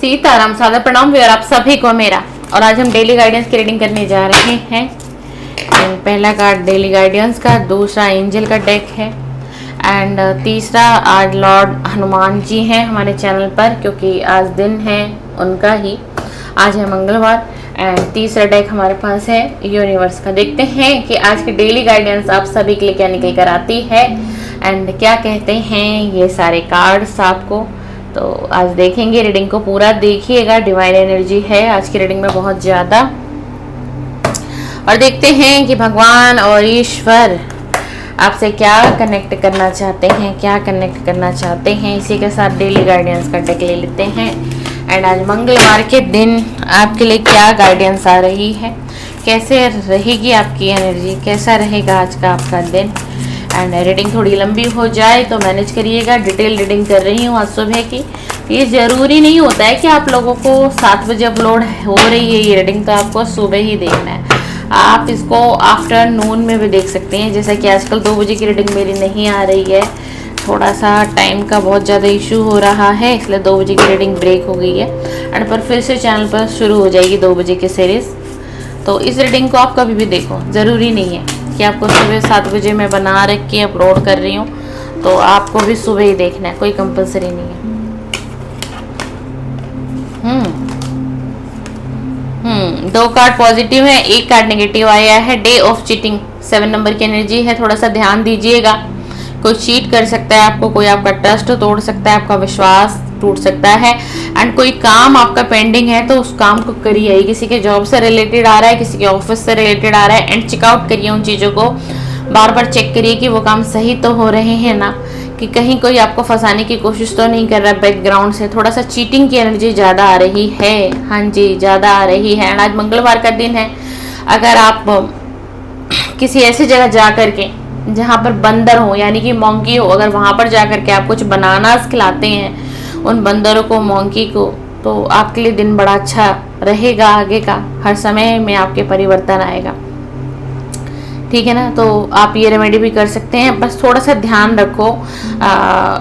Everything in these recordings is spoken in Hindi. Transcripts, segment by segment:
सीताराम, सादर प्रणाम व्यूअर आप सभी को मेरा। और आज हम डेली गाइडेंस की रीडिंग करने जा रहे हैं। पहला कार्ड डेली गाइडेंस का, दूसरा एंजल का डेक है एंड तीसरा आज लॉर्ड हनुमान जी हैं हमारे चैनल पर, क्योंकि आज दिन है उनका ही, आज है मंगलवार। एंड तीसरा डेक हमारे पास है यूनिवर्स का। देखते हैं कि आज की डेली गाइडेंस आप सभी के लिए क्या निकल कर आती है एंड क्या कहते हैं ये सारे कार्ड्स आपको। तो आज देखेंगे, रीडिंग को पूरा देखिएगा। डिवाइन एनर्जी है आज की रीडिंग में बहुत ज़्यादा। और देखते हैं कि भगवान और ईश्वर आपसे क्या कनेक्ट करना चाहते हैं, क्या कनेक्ट करना चाहते हैं। इसी के साथ डेली गाइडेंस का डेक ले लेते हैं। एंड आज मंगलवार के दिन आपके लिए क्या गाइडेंस आ रही है, कैसे रहेगी आपकी एनर्जी, कैसा रहेगा आज का आपका दिन। एंड रीडिंग थोड़ी लंबी हो जाए तो मैनेज करिएगा। डिटेल रीडिंग कर रही हूँ आज सुबह की। ये ज़रूरी नहीं होता है कि आप लोगों को 7 बजे अपलोड हो रही है ये रीडिंग तो आपको सुबह ही देखना है। आप इसको आफ्टरनून में भी देख सकते हैं। जैसा कि आजकल 2 बजे की रीडिंग मेरी नहीं आ रही है, थोड़ा सा टाइम का बहुत ज़्यादा इशू हो रहा है, इसलिए 2 बजे की रीडिंग ब्रेक हो गई है। एंड पर फिर से चैनल पर शुरू हो जाएगी 2 बजे की सीरीज़। तो इस रीडिंग को आप कभी भी देखो, ज़रूरी नहीं है कि आपको सुबह 7 बजे मैं बना रख के अपलोड कर रही हूँ तो आपको भी सुबह ही देखना है, कोई कंपलसरी नहीं है। 2 कार्ड पॉजिटिव है, 1 कार्ड नेगेटिव आया है। डे ऑफ चीटिंग 7 नंबर की एनर्जी है, थोड़ा सा ध्यान दीजिएगा। कोई चीट कर सकता है आपको, कोई आपका ट्रस्ट तोड़ सकता है, आपका विश्वास टूट सकता है। एंड कोई काम आपका पेंडिंग है तो उस काम को करिए। किसी के जॉब से रिलेटेड आ रहा है, किसी के ऑफिस से रिलेटेड आ रहा है। एंड चेकआउट करिए उन चीज़ों को, बार बार चेक करिए कि वो काम सही तो हो रहे हैं ना, कि कहीं कोई आपको फंसाने की कोशिश तो नहीं कर रहा है बैकग्राउंड से। थोड़ा सा चीटिंग की एनर्जी ज़्यादा आ रही है, हाँ जी ज़्यादा आ रही है। एंड आज मंगलवार का दिन है। अगर आप किसी ऐसी जगह जा करके जहाँ पर बंदर हो, यानी कि मोंकी हो, अगर वहाँ पर जा करके आप कुछ बनानास खिलाते हैं उन बंदरों को, मोंकी को, तो आपके लिए दिन बड़ा अच्छा रहेगा। आगे का हर समय में आपके परिवर्तन आएगा, ठीक है ना। तो आप ये रेमेडी भी कर सकते हैं। बस थोड़ा सा ध्यान रखो,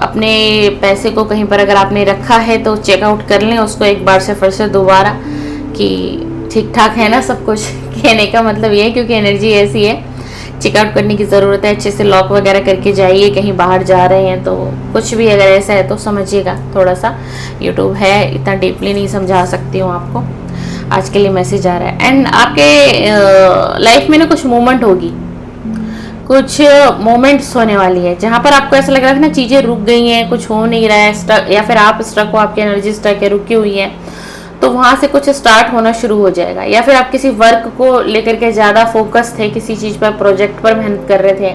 अपने पैसे को कहीं पर अगर आपने रखा है तो चेकआउट कर लें उसको एक बार से फिर से दोबारा, कि ठीक ठाक है ना सब कुछ। कहने का मतलब ये है, क्योंकि एनर्जी ऐसी है, चेकआउट करने की ज़रूरत है। अच्छे से लॉक वगैरह करके जाइए, कहीं बाहर जा रहे हैं तो कुछ भी अगर ऐसा है तो समझिएगा। थोड़ा सा यूट्यूब है, इतना डीपली नहीं समझा सकती हूँ आपको। आज के लिए मैसेज आ रहा है। एंड आपके लाइफ में ना कुछ मोमेंट होगी, कुछ मोमेंट्स होने वाली है जहाँ पर आपको ऐसा लग रहा है ना चीज़ें रुक गई हैं, कुछ हो नहीं रहा है, स्टक, या फिर आप स्टक हो, आपकी एनर्जी स्टक है, रुकी हुई है, तो वहाँ से कुछ स्टार्ट होना शुरू हो जाएगा। या फिर आप किसी वर्क को लेकर के ज़्यादा फोकस थे, किसी चीज़ पर, प्रोजेक्ट पर मेहनत कर रहे थे,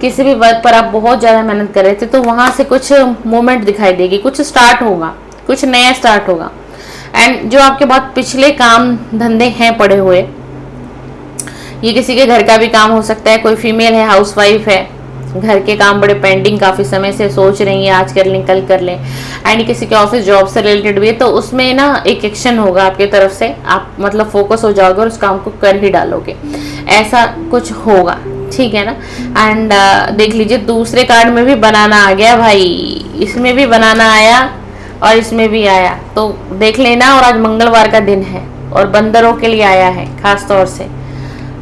किसी भी वर्क पर आप बहुत ज़्यादा मेहनत कर रहे थे, तो वहाँ से कुछ मोमेंट दिखाई देगी, कुछ स्टार्ट होगा, कुछ नया स्टार्ट होगा। एंड जो आपके बहुत पिछले काम धंधे हैं पड़े हुए, ये किसी के घर का भी काम हो सकता है, कोई फीमेल है, हाउसवाइफ है, घर के काम बड़े पेंडिंग काफ़ी समय से सोच रही हैं आज कर लें कल कर लें। एंड किसी के ऑफिस जॉब से रिलेटेड भी है, तो उसमें ना एक एक्शन होगा आपके तरफ से, आप मतलब फोकस हो जाओगे और उस काम को कर ही डालोगे, ऐसा कुछ होगा, ठीक है ना। एंड देख लीजिए दूसरे कार्ड में भी बनाना आ गया भाई, इसमें भी बनाना आया और इसमें भी आया, तो देख लेना। और आज मंगलवार का दिन है और बंदरों के लिए आया है खास तौर से,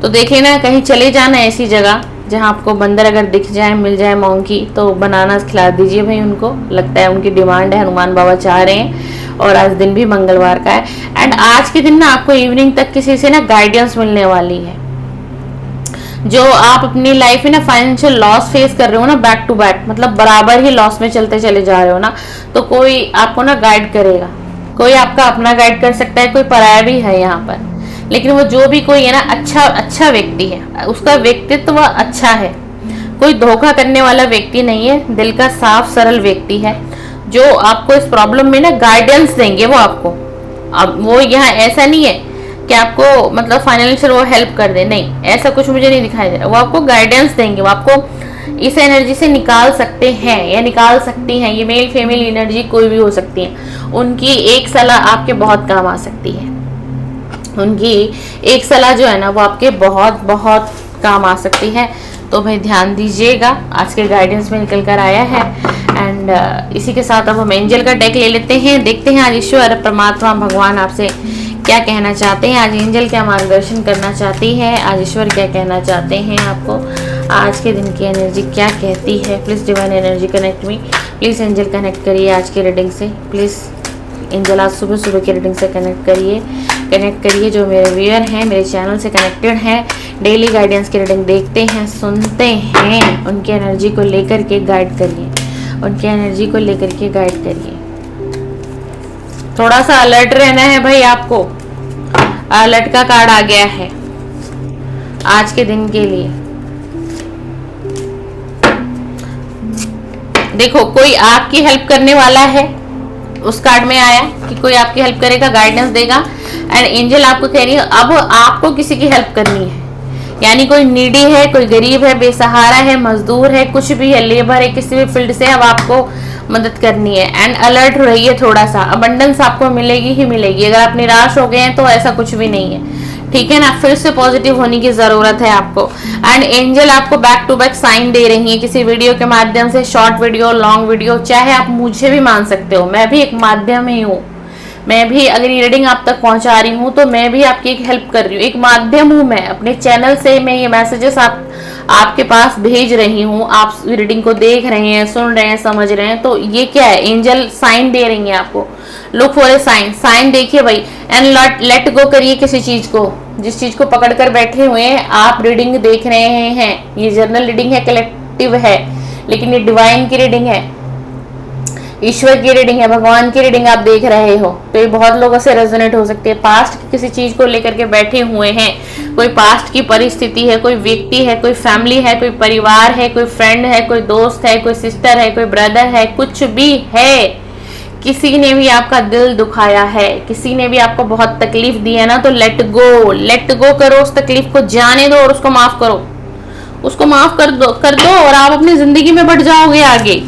तो देख लेना। कहीं चले जाना ऐसी जगह जहाँ आपको बंदर अगर दिख जाए, मिल जाए मोंकी, तो बनाना खिला दीजिए भाई उनको। लगता है उनकी डिमांड है, हनुमान बाबा चाह रहे हैं। और आज दिन भी मंगलवार का है। एंड आज के दिन ना आपको इवनिंग तक किसी से ना गाइडेंस मिलने वाली है। जो आप अपनी लाइफ में ना फाइनेंशियल लॉस फेस कर रहे हो ना, बैक टू बैक, मतलब बराबर ही लॉस में चलते चले जा रहे हो ना, तो कोई आपको ना गाइड करेगा। कोई आपका अपना गाइड कर सकता है, कोई पराया भी है यहाँ पर, लेकिन वो जो भी कोई है ना अच्छा व्यक्ति है, उसका व्यक्तित्व अच्छा है, कोई धोखा करने वाला व्यक्ति नहीं है, दिल का साफ सरल व्यक्ति है, जो आपको इस प्रॉब्लम में ना गाइडेंस देंगे। वो आपको, अब वो यहाँ ऐसा नहीं है कि आपको मतलब फाइनेंशियल वो हेल्प कर दे, नहीं, ऐसा कुछ मुझे नहीं दिखाई दे रहा। वो आपको गाइडेंस देंगे, वो आपको इस एनर्जी से निकाल सकते हैं या निकाल सकती हैं। ये मेल फीमेल एनर्जी कोई भी हो सकती है। उनकी एक सलाह आपके बहुत काम आ सकती है। उनकी एक सलाह जो है ना वो आपके बहुत बहुत काम आ सकती है। तो भाई ध्यान दीजिएगा, आज के गाइडेंस में निकल कर आया है। एंड इसी के साथ अब हम एंजल का डेक ले लेते हैं, देखते हैं आज ईश्वर परमात्मा भगवान आपसे क्या कहना चाहते हैं, आज एंजल क्या मार्गदर्शन करना चाहती है, आज ईश्वर क्या कहना चाहते हैं आपको, आज के दिन की एनर्जी क्या कहती है। Please divine energy connect me, please angel connect करिए आज की रीडिंग से, प्लीज़ एंजल आज सुबह सुबह की रीडिंग से कनेक्ट करिए। जो मेरे व्यूअर हैं, मेरे चैनल से कनेक्टेड हैं, डेली गाइडेंस की रीडिंग देखते हैं, सुनते हैं, उनकी एनर्जी को लेकर के गाइड करिए, उनकी एनर्जी को लेकर के गाइड करिए। थोड़ा सा अलर्ट रहना है भाई आपको, अलर्ट का कार्ड आ गया है आज के दिन के लिए। देखो कोई आपकी हेल्प करने वाला है, उस कार्ड में आया कि कोई आपकी हेल्प करेगा, गाइडेंस देगा। एंड एंजल आपको कह रही है अब आपको किसी की हेल्प करनी है, यानी कोई नीडी है, कोई गरीब है, बेसहारा है, मजदूर है, कुछ भी है, लेबर है, किसी भी फील्ड से अब आपको मदद करनी है। एंड अलर्ट रहिए, थोड़ा सा अबंडेंस आपको मिलेगी ही मिलेगी। अगर आप निराश हो गए हैं तो ऐसा कुछ भी नहीं है, ठीक है ना, फिर से पॉजिटिव होने की जरूरत है आपको। एंड एंजल आपको बैक टू बैक साइन दे रही है किसी वीडियो के माध्यम से, शॉर्ट वीडियो, लॉन्ग वीडियो, चाहे आप मुझे भी मान सकते हो, मैं भी एक माध्यम ही हूँ, मैं भी अगर ये रीडिंग आप तक पहुंचा रही हूँ तो मैं भी आपकी एक हेल्प कर रही हूँ, एक माध्यम हूँ मैं, अपने चैनल से मैं ये मैसेजेस आपके पास भेज रही हूँ, आप रीडिंग को देख रहे हैं, सुन रहे हैं, समझ रहे हैं, तो ये क्या है, एंजल साइन दे रही है आपको। लुक फॉर ए साइन देखिए भाई, एंड लेट गो करिए किसी चीज को, जिस चीज को पकड़ कर बैठे हुए हैं आप, रीडिंग देख रहे हैं, ये जर्नल रीडिंग है, कलेक्टिव है, लेकिन ये डिवाइन की रीडिंग है, ईश्वर की रीडिंग है, भगवान की रीडिंग आप देख रहे हो, तो ये बहुत लोगों से रेजोनेट हो सकती है। पास्ट की किसी चीज को लेकर के बैठे हुए हैं, कोई पास्ट की परिस्थिति है, कोई व्यक्ति है, कोई फैमिली है, कोई परिवार है, कोई फ्रेंड है, कोई दोस्त है, कोई सिस्टर है, कोई ब्रदर है, कुछ भी है, किसी ने भी आपका दिल दुखाया है, किसी ने भी आपको बहुत तकलीफ दी है ना, तो लेट गो करो, उस तकलीफ को जाने दो और उसको माफ करो, उसको माफ कर दो और आप अपनी जिंदगी में बढ़ जाओगे आगे।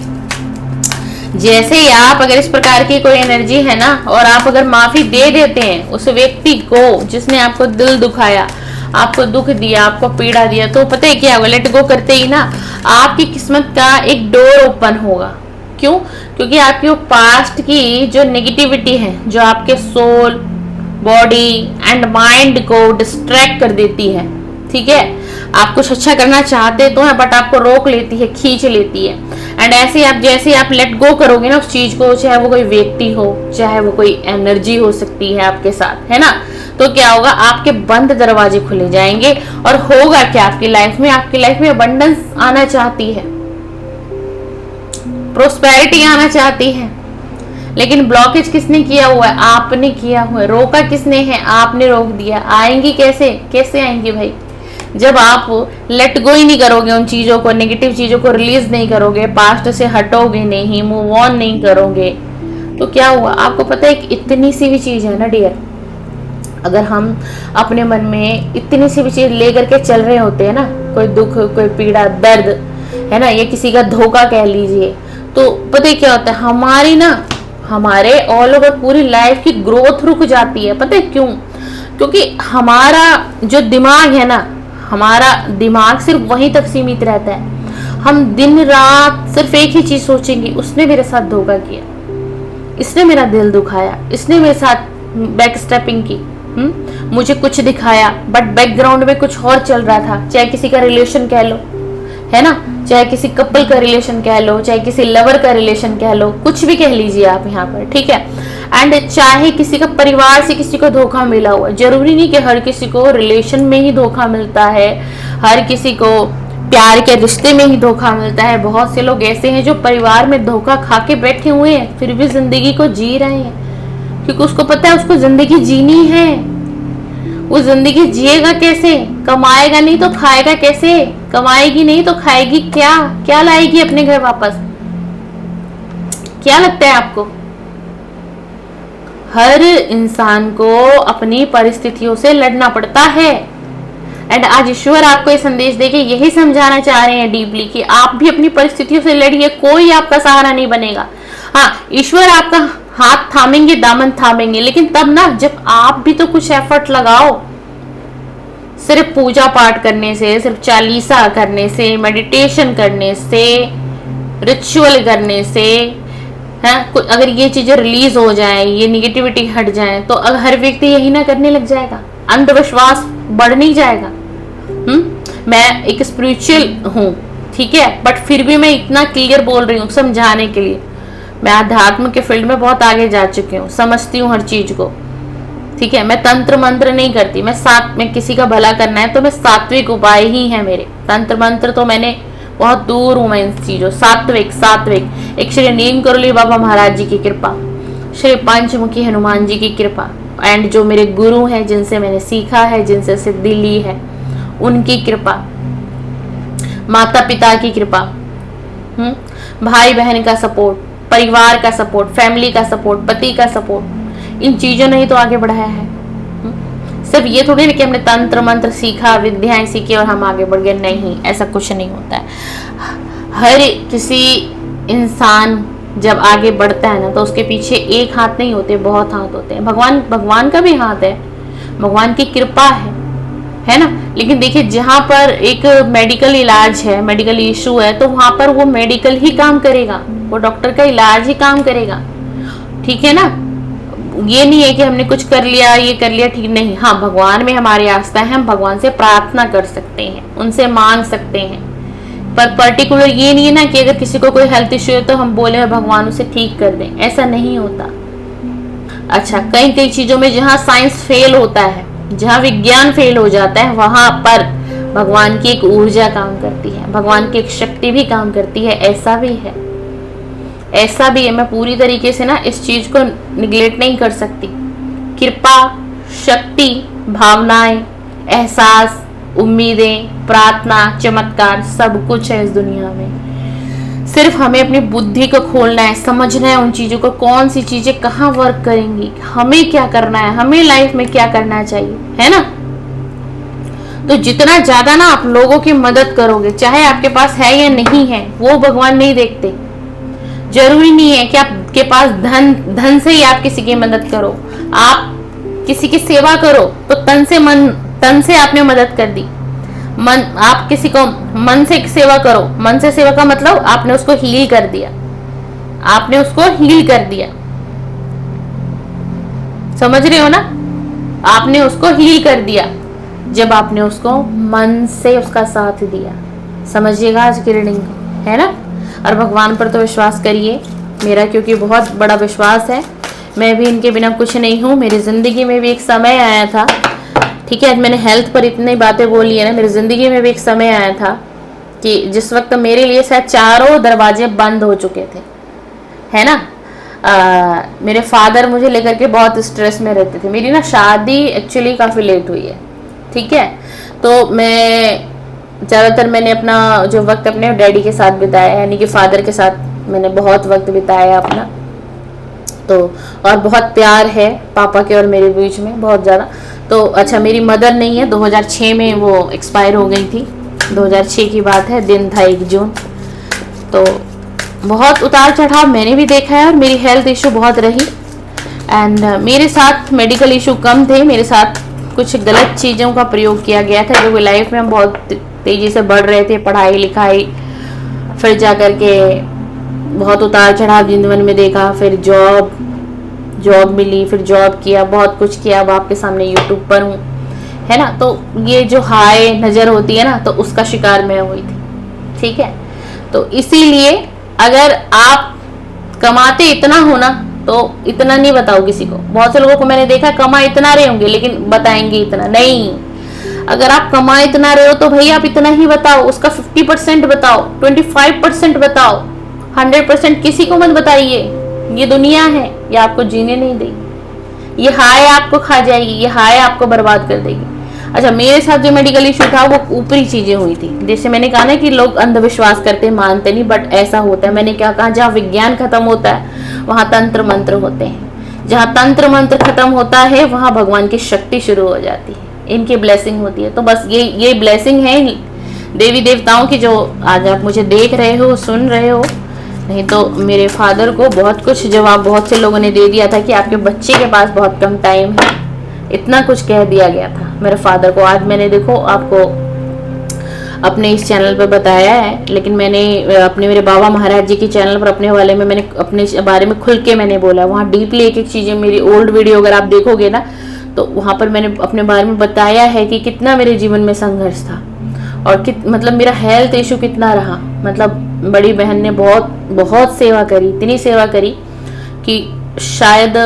जैसे ही आप अगर इस प्रकार की कोई एनर्जी है ना, और आप अगर माफी दे देते हैं उस व्यक्ति को जिसने आपको दिल दुखाया, आपको दुख दिया, आपको पीड़ा दिया, तो पता है क्या होगा, लेट गो करते ही ना आपकी किस्मत का एक डोर ओपन होगा। क्यों? क्योंकि आपकी वो पास्ट की जो नेगेटिविटी है, जो आपके सोल, बॉडी एंड माइंड को डिस्ट्रैक्ट कर देती है, ठीक है, आप कुछ अच्छा करना चाहते तो है बट आपको रोक लेती है, खींच लेती है। एंड ऐसे आप जैसे आप लेट गो करोगे ना उस चीज को, चाहे वो कोई व्यक्ति हो, चाहे वो कोई एनर्जी हो सकती है आपके साथ, है ना, तो क्या होगा, आपके बंद दरवाजे खुले जाएंगे। और होगा क्या आपकी लाइफ में अबंडेंस आना चाहती है, प्रोस्पेरिटी आना चाहती है, लेकिन ब्लॉकेज किसने किया हुआ है, आपने किया हुआ है, रोका किसने है, आपने रोक दिया। आएंगी कैसे आएंगी भाई, जब आप लेट गो ही नहीं करोगे उन चीजों को, नेगेटिव चीजों को रिलीज नहीं करोगे, पास्ट से हटोगे नहीं, मूव ऑन नहीं करोगे, तो क्या हुआ। आपको पता है कि इतनी सी भी चीज है ना डियर, अगर हम अपने मन में इतनी सी भी चीज लेकर के चल रहे होते हैं ना, कोई दुख, कोई पीड़ा, दर्द, है ना, ये किसी का धोखा कह लीजिए, तो पता है क्या होता है, हमारे ऑल ओवर पूरी लाइफ की ग्रोथ रुक जाती है। पता है क्यों? क्योंकि हमारा जो दिमाग है ना, हमारा दिमाग सिर्फ वहीं तक सीमित रहता है। हम दिन रात सिर्फ एक ही चीज सोचेंगे, उसने मेरे साथ धोखा किया, इसने मेरा दिल दुखाया, इसने मेरे साथ बैक स्टेपिंग की, मुझे कुछ दिखाया बट बैकग्राउंड में कुछ और चल रहा था। चाहे किसी का रिलेशन कह लो, है ना, चाहे किसी कपल का रिलेशन कह लो, चाहे किसी लवर का रिलेशन कह लो, कुछ भी कह लीजिए आप यहाँ पर, ठीक है। एंड चाहे किसी का परिवार से किसी को धोखा मिला हुआ, जरूरी नहीं कि हर किसी को रिलेशन में ही धोखा मिलता है, हर किसी को प्यार के रिश्ते में ही धोखा मिलता है। बहुत से लोग ऐसे हैं जो परिवार में धोखा खा के बैठे हुए हैं, फिर भी जिंदगी को जी रहे हैं, क्योंकि उसको पता है उसको जिंदगी जीनी है। वो जिंदगी जिएगा कैसे? कमाएगा नहीं तो खाएगा कैसे? कमाएगी नहीं तो खाएगी क्या लाएगी अपने घर वापस? क्या लगता है आपको? हर इंसान को अपनी परिस्थितियों से लड़ना पड़ता है। एंड आज ईश्वर आपको ये संदेश देके यही समझाना चाह रहे हैं डीपली कि आप भी अपनी परिस्थितियों से लड़िए, कोई आपका सहारा नहीं बनेगा। हाँ, ईश्वर आपका हाथ थामेंगे, दामन थामेंगे, लेकिन तब ना जब आप भी तो कुछ एफर्ट लगाओ, सिर्फ पूजा पाठ करने से, सिर्फ चालीसा करने से, मेडिटेशन करने से, रिचुअल करने से है, अगर ये चीजें रिलीज हो जाए, ये निगेटिविटी हट जाए, तो अगर हर व्यक्ति यही ना करने लग जाएगा, अंधविश्वास बढ़ नहीं जाएगा। मैं एक स्पिरिचुअल हूँ, ठीक है, बट फिर भी मैं इतना क्लियर बोल रही हूँ समझाने के लिए। मैं अध्यात्म के फील्ड में बहुत आगे जा चुकी हूँ, समझती हूँ हर चीज को, ठीक है। मैं तंत्र मंत्र नहीं करती, मैं किसी का भला करना है तो मैं सात्विक उपाय ही है मेरे। तंत्र मंत्र तो मैंने बहुत दूर हूं मैं इन चीजों। सात्विक एक श्री नीम करोली बाबा महाराज जी की कृपा, श्री पंचमुखी हनुमान जी की कृपा, एंड जो मेरे गुरु हैं जिनसे मैंने सीखा है, जिनसे सिद्धि ली है, उनकी कृपा, माता पिता की कृपा, भाई बहन का सपोर्ट, परिवार का सपोर्ट, फैमिली का सपोर्ट, पति का सपोर्ट, इन चीजों ने ही तो आगे बढ़ाया है। सिर्फ ये थोड़ी ना कि हमने तंत्र मंत्र सीखा, विद्याएं सीखी और हम आगे बढ़ गए, नहीं, ऐसा कुछ नहीं होता है। हर किसी इंसान जब आगे बढ़ता है ना तो उसके पीछे एक हाथ नहीं होते, बहुत हाथ होते हैं। भगवान का भी हाथ है, भगवान की कृपा है ना। लेकिन देखिए, जहां पर एक मेडिकल इलाज है, मेडिकल इशू है, तो वहां पर वो मेडिकल ही काम करेगा, वो डॉक्टर का इलाज ही काम करेगा, ठीक है ना। ये नहीं है कि हमने कुछ कर लिया, ये कर लिया, ठीक नहीं। हाँ, भगवान में हमारी आस्था है, हम भगवान से प्रार्थना कर सकते हैं, उनसे मांग सकते हैं, पर पर्टिकुलर ये नहीं है ना कि अगर किसी को कोई हेल्थ इश्यू है तो हम बोले भगवान उसे ठीक कर दें, ऐसा नहीं होता। अच्छा, कई चीजों में जहाँ साइंस फेल होता है, जहाँ विज्ञान फेल हो जाता है, वहां पर भगवान की एक ऊर्जा काम करती है, भगवान की एक शक्ति भी काम करती है। ऐसा भी है, ऐसा भी है। मैं पूरी तरीके से ना इस चीज को निगलेक्ट नहीं कर सकती। कृपा, शक्ति, भावनाएं, एहसास, उम्मीदें, प्रार्थना, चमत्कार, सब कुछ है इस दुनिया में। सिर्फ हमें अपनी बुद्धि को खोलना है, समझना है उन चीजों को, कौन सी चीजें कहाँ वर्क करेंगी, हमें क्या करना है, हमें लाइफ में क्या करना चाहिए, है ना। तो जितना ज्यादा ना आप लोगों की मदद करोगे, चाहे आपके पास है या नहीं है, वो भगवान नहीं देखते। जरूरी नहीं है कि आपके पास धन से ही आप किसी की मदद करो। आप किसी की सेवा करो तो तन से आपने मदद कर दी। आप किसी को मन से सेवा करो, मन से सेवा का मतलब आपने उसको हील कर दिया, आपने उसको हील कर दिया, समझ रहे हो ना। आपने उसको हील कर दिया जब आपने उसको मन से उसका साथ दिया। समझिएगा आज की रीडिंग, है ना। और भगवान पर तो विश्वास करिए, मेरा क्योंकि बहुत बड़ा विश्वास है, मैं भी इनके बिना कुछ नहीं हूँ। मेरी जिंदगी में भी एक समय आया था, ठीक है, आज मैंने हेल्थ पर इतनी बातें बोली है ना, मेरी जिंदगी में भी एक समय आया था कि जिस वक्त मेरे लिए शायद चारों दरवाजे बंद हो चुके थे, है ना। मेरे फादर मुझे लेकर के बहुत स्ट्रेस में रहते थे। मेरी ना शादी एक्चुअली काफ़ी लेट हुई है, ठीक है। तो मैं ज़्यादातर मैंने अपना जो वक्त अपने डैडी के साथ बिताया, यानी कि फादर के साथ मैंने बहुत वक्त बिताया अपना। तो और बहुत प्यार है पापा के और मेरे बीच में, बहुत ज़्यादा। तो अच्छा, मेरी मदर नहीं है, 2006 में वो एक्सपायर हो गई थी, 2006 की बात है, दिन था 1 जून। तो बहुत उतार चढ़ाव मैंने भी देखा है और मेरी हेल्थ इशू बहुत रही। एंड मेरे साथ मेडिकल इशू कम थे, मेरे साथ कुछ गलत चीज़ों का प्रयोग किया गया था, क्योंकि लाइफ में हम बहुत तेज़ी से बढ़ रहे थे, पढ़ाई लिखाई, फिर जा कर के बहुत उतार चढ़ाव जीवन में देखा, फिर जॉब मिली, फिर जॉब किया, बहुत कुछ किया। अब आपके सामने यूट्यूब पर हूँ, है ना। तो ये जो हाय नज़र होती है ना, तो उसका शिकार मैं हुई थी, ठीक है। तो इसीलिए अगर आप कमाते इतना हो ना, तो इतना नहीं बताओ किसी को। बहुत से लोगों को मैंने देखा कमा इतना रहे होंगे लेकिन बताएंगे इतना नहीं। अगर आप कमा इतना रहे हो तो भाई आप इतना ही बताओ, उसका 50% बताओ, 25% बताओ, 100% किसी को मत बताइए। ये दुनिया है, ये आपको जीने नहीं देगी, ये हाय आपको खा जाएगी, ये हाय आपको बर्बाद कर देगी। अच्छा, मेरे साथ जो मेडिकल इशू था वो ऊपरी चीजें हुई थी। जैसे मैंने कहा ना कि लोग अंधविश्वास करते, मानते नहीं, बट ऐसा होता है। मैंने क्या कहा, जहाँ विज्ञान खत्म होता है वहां तंत्र मंत्र होते हैं, जहाँ तंत्र मंत्र खत्म होता है वहां भगवान की शक्ति शुरू हो जाती है, इनकी ब्लेसिंग होती है। तो बस ये ब्लेसिंग है देवी देवताओं की, जो आज आप मुझे देख रहे हो, सुन रहे हो। नहीं तो मेरे फादर को बहुत कुछ जवाब बहुत से लोगों ने दे दिया था कि आपके बच्चे के पास बहुत कम टाइम है, इतना कुछ कह दिया गया था मेरे फादर को। आज मैंने देखो आपको अपने इस चैनल पर बताया है, लेकिन मैंने अपने मेरे बाबा महाराज जी के चैनल पर अपने वाले में मैंने अपने बारे में खुल के मैंने बोला। वहाँ डीपली एक एक चीज़ें, मेरी ओल्ड वीडियो अगर आप देखोगे ना तो वहाँ पर मैंने अपने बारे में बताया है कि कितना मेरे जीवन में संघर्ष था और मतलब मेरा हेल्थ इशू कितना रहा। मतलब बड़ी बहन ने बहुत बहुत सेवा करी, इतनी सेवा करी कि शायद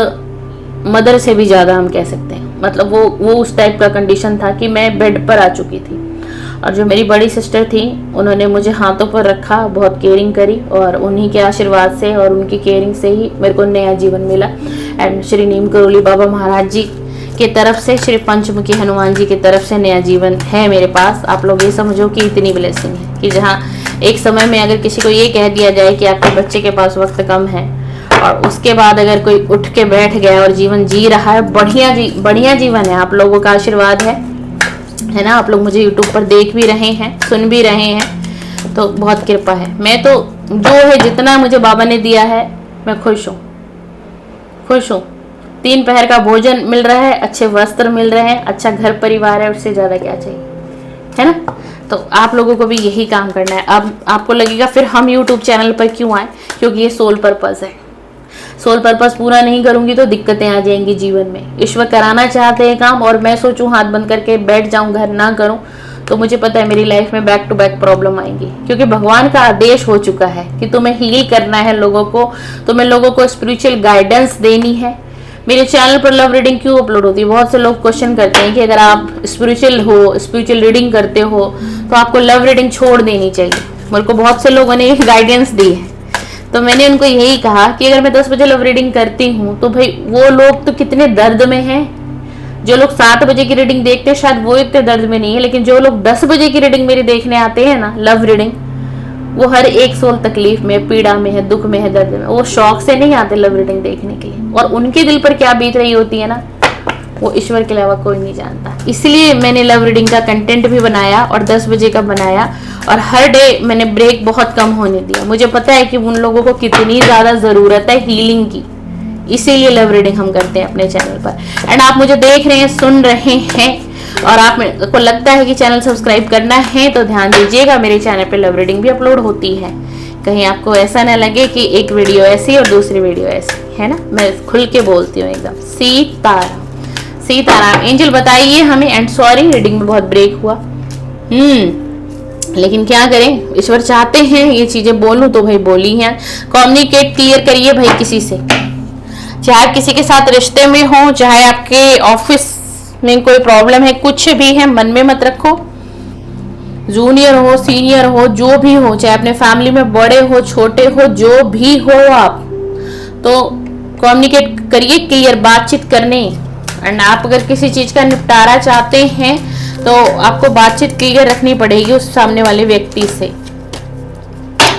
मदर से भी ज़्यादा हम कह सकते हैं। मतलब वो उस टाइप का कंडीशन था कि मैं बेड पर आ चुकी थी। और जो मेरी बड़ी सिस्टर थी उन्होंने मुझे हाथों पर रखा, बहुत केयरिंग करी और उन्हीं के आशीर्वाद से और उनकी केयरिंग से ही मेरे को नया जीवन मिला। एंड श्री नीम करोली बाबा महाराज जी की तरफ से, श्री पंचमुखी हनुमान जी की तरफ से नया जीवन है मेरे पास। आप लोग ये समझो कि इतनी ब्लेसिंग है कि जहाँ एक समय में अगर किसी को ये कह दिया जाए कि आपके बच्चे के पास वक्त कम है और उसके बाद अगर कोई उठ के बैठ गया और जीवन जी रहा है, बढ़िया जीवन है, आप लोगों का आशीर्वाद है ना। आप लोग मुझे यूट्यूब पर देख भी रहे हैं, सुन भी रहे हैं, तो बहुत कृपा है। मैं तो जो है जितना मुझे बाबा ने दिया है मैं खुश हूँ। 3 पहर का भोजन मिल रहा है, अच्छे वस्त्र मिल रहे हैं, अच्छा घर परिवार है, उससे ज़्यादा क्या चाहिए, है ना। तो आप लोगों को भी यही काम करना है। अब आपको लगेगा फिर हम यूट्यूब चैनल पर क्यों आए, क्योंकि ये सोल पर्पस है। सोल पर्पस पूरा नहीं करूंगी तो दिक्कतें आ जाएंगी जीवन में। ईश्वर कराना चाहते हैं काम और मैं सोचूं हाथ बंद करके बैठ जाऊं, घर ना करूं, तो मुझे पता है मेरी लाइफ में बैक टू बैक प्रॉब्लम आएंगी। क्योंकि भगवान का आदेश हो चुका है कि तुम्हें हील करना है लोगों को, तुम्हें लोगों को स्पिरिचुअल गाइडेंस देनी है। मेरे चैनल पर लव रीडिंग क्यों अपलोड होती है? बहुत से लोग क्वेश्चन करते हैं कि अगर आप स्पिरिचुअल रीडिंग करते हो तो आपको लव रीडिंग छोड़ देनी चाहिए। मेरे को बहुत से लोगों ने गाइडेंस दी है, तो मैंने उनको यही कहा कि अगर मैं 10 बजे लव रीडिंग करती हूँ तो भाई वो लोग तो कितने दर्द में हैं। जो लोग 7 बजे की रीडिंग देखते हैं शायद वो इतने दर्द में नहीं है, लेकिन जो लोग 10 बजे की रीडिंग मेरी देखने आते हैं ना, लव रीडिंग, वो हर एक सोल तकलीफ में, पीड़ा में है, दुख में है, दर्द में। वो शौक से नहीं आते लव रीडिंग देखने के लिए, और उनके दिल पर क्या बीत रही होती है ना, वो ईश्वर के अलावा कोई नहीं जानता। इसलिए मैंने लव रीडिंग का कंटेंट भी बनाया और 10 बजे का बनाया, और हर डे मैंने ब्रेक बहुत कम होने दिया। मुझे पता है कि उन लोगों को कितनी ज़्यादा ज़रूरत है हीलिंग की, इसीलिए लव रीडिंग हम करते हैं अपने चैनल पर। एंड आप मुझे देख रहे हैं, सुन रहे हैं, और आपको लगता है कि चैनल सब्सक्राइब करना है तो ध्यान दीजिएगा, मेरे चैनल पे लव रीडिंग भी अपलोड होती है। कहीं आपको ऐसा ना लगे कि एक वीडियो ऐसी और दूसरी वीडियो ऐसी, है ना। मैं खुल के बोलती हूँ एकदम। सीताराम एंजल बताइए हमें। एंड सॉरी रीडिंग में बहुत ब्रेक हुआ, लेकिन क्या करें, ईश्वर चाहते हैं ये चीजें बोलूं तो भाई बोली हैं। कम्युनिकेट क्लियर करिए भाई किसी से, चाहे किसी के साथ रिश्ते में हो, चाहे आपके ऑफिस में कोई प्रॉब्लम है, कुछ भी है मन में मत रखो। जूनियर हो, सीनियर हो, जो भी हो, चाहे अपने फैमिली में बड़े हो, छोटे हो, जो भी हो, आप तो कम्युनिकेट करिए, क्लियर बातचीत करने। एंड आप अगर किसी चीज का निपटारा चाहते हैं तो आपको बातचीत क्लियर रखनी पड़ेगी उस सामने वाले व्यक्ति से।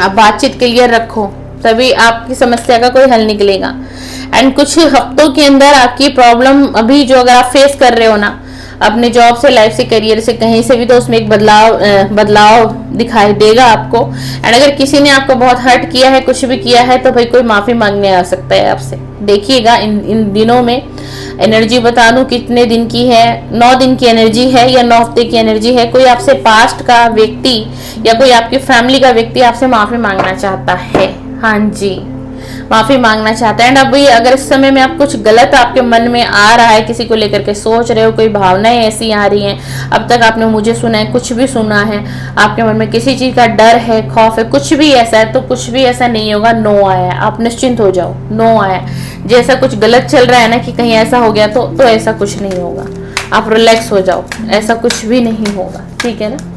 आप बातचीत क्लियर रखो, तभी आपकी समस्या का कोई हल निकलेगा। एंड कुछ हफ्तों के अंदर आपकी प्रॉब्लम अभी जो अगर आप फेस कर रहे हो ना, अपने जॉब से, लाइफ से, करियर से, कहीं से भी, तो उसमें एक बदलाव दिखाई देगा आपको। एंड अगर किसी ने आपको बहुत हर्ट किया है, कुछ भी किया है, तो भाई कोई माफी मांगने आ सकता है आपसे। देखिएगा इन दिनों में एनर्जी बता दूं कितने दिन की है, 9 दिन की एनर्जी है या 9 हफ्ते की एनर्जी है। कोई आपसे पास्ट का व्यक्ति या कोई आपकी फैमिली का व्यक्ति आपसे माफी मांगना चाहता है। हाँ जी, माफी मांगना चाहता है। एंड अभी अगर इस समय में आप कुछ गलत आपके मन में आ रहा है, किसी को लेकर के सोच रहे हो, कोई भावनाएं ऐसी आ रही हैं, अब तक आपने मुझे सुना है, कुछ भी सुना है, आपके मन में किसी चीज का डर है, खौफ है, कुछ भी ऐसा है, तो कुछ भी ऐसा नहीं होगा। नो आया है, आप निश्चिंत हो जाओ, नो आया। जैसा कुछ गलत चल रहा है ना कि कहीं ऐसा हो गया तो ऐसा कुछ नहीं होगा। आप रिलैक्स हो जाओ, ऐसा कुछ भी नहीं होगा, ठीक है ना।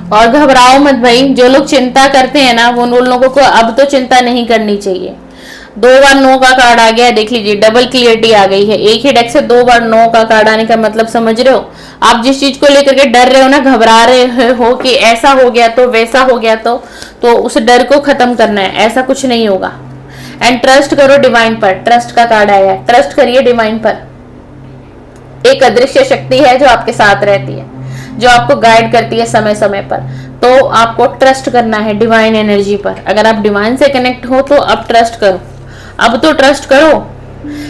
और घबराओ मत भाई, जो लोग चिंता करते हैं ना, वो उन लोगों को अब तो चिंता नहीं करनी चाहिए। 2 बार 9 का कार्ड आ गया, देख लीजिए, डबल क्लियरिटी आ गई है। एक ही डेक से 2 बार 9 का कार्ड आने का मतलब समझ रहे हो। आप जिस चीज को लेकर के डर रहे हो ना, घबरा रहे हो कि ऐसा हो गया तो, वैसा हो गया तो उस डर को खत्म करना है, ऐसा कुछ नहीं होगा। एंड ट्रस्ट करो डिवाइन पर, ट्रस्ट का कार्ड आया है, ट्रस्ट करिए डिवाइन पर। एक अदृश्य शक्ति है जो आपके साथ रहती है, जो आपको गाइड करती है समय समय पर, तो आपको ट्रस्ट करना है डिवाइन एनर्जी पर। अगर आप डिवाइन से कनेक्ट हो तो अब ट्रस्ट करो, अब तो ट्रस्ट करो।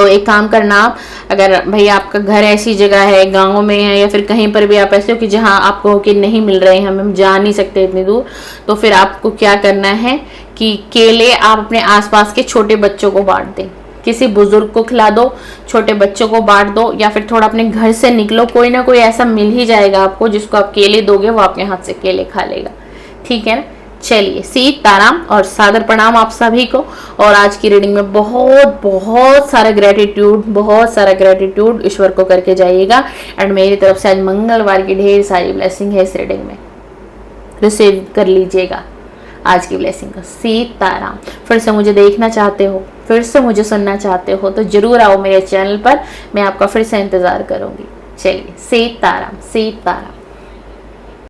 तो एक काम करना आप, अगर भाई आपका घर ऐसी जगह है, गांव में है या फिर कहीं पर भी आप ऐसे हो कि जहां आपको कि नहीं मिल रहे हैं, हम जा नहीं सकते इतनी दूर, तो फिर आपको क्या करना है कि केले आप अपने आसपास के छोटे बच्चों को बांट दें, किसी बुजुर्ग को खिला दो, छोटे बच्चों को बांट दो, या फिर थोड़ा अपने घर से निकलो, कोई ना कोई ऐसा मिल ही जाएगा आपको जिसको आप केले दोगे वो आपके हाथ से केले खा लेगा। ठीक है ना। चलिए, सीताराम और सादर प्रणाम आप सभी को। और आज की रीडिंग में बहुत बहुत सारा ग्रेटिट्यूड ईश्वर को करके जाइएगा। एंड मेरी तरफ से आज मंगलवार की ढेर सारी ब्लेसिंग है इस रीडिंग में, रिसीव कर लीजिएगा आज की ब्लेसिंग को। सीताराम। फिर से मुझे देखना चाहते हो, फिर से मुझे सुनना चाहते हो तो जरूर आओ मेरे चैनल पर, मैं आपका फिर से इंतजार करूंगी। चलिए, सीताराम सीताराम।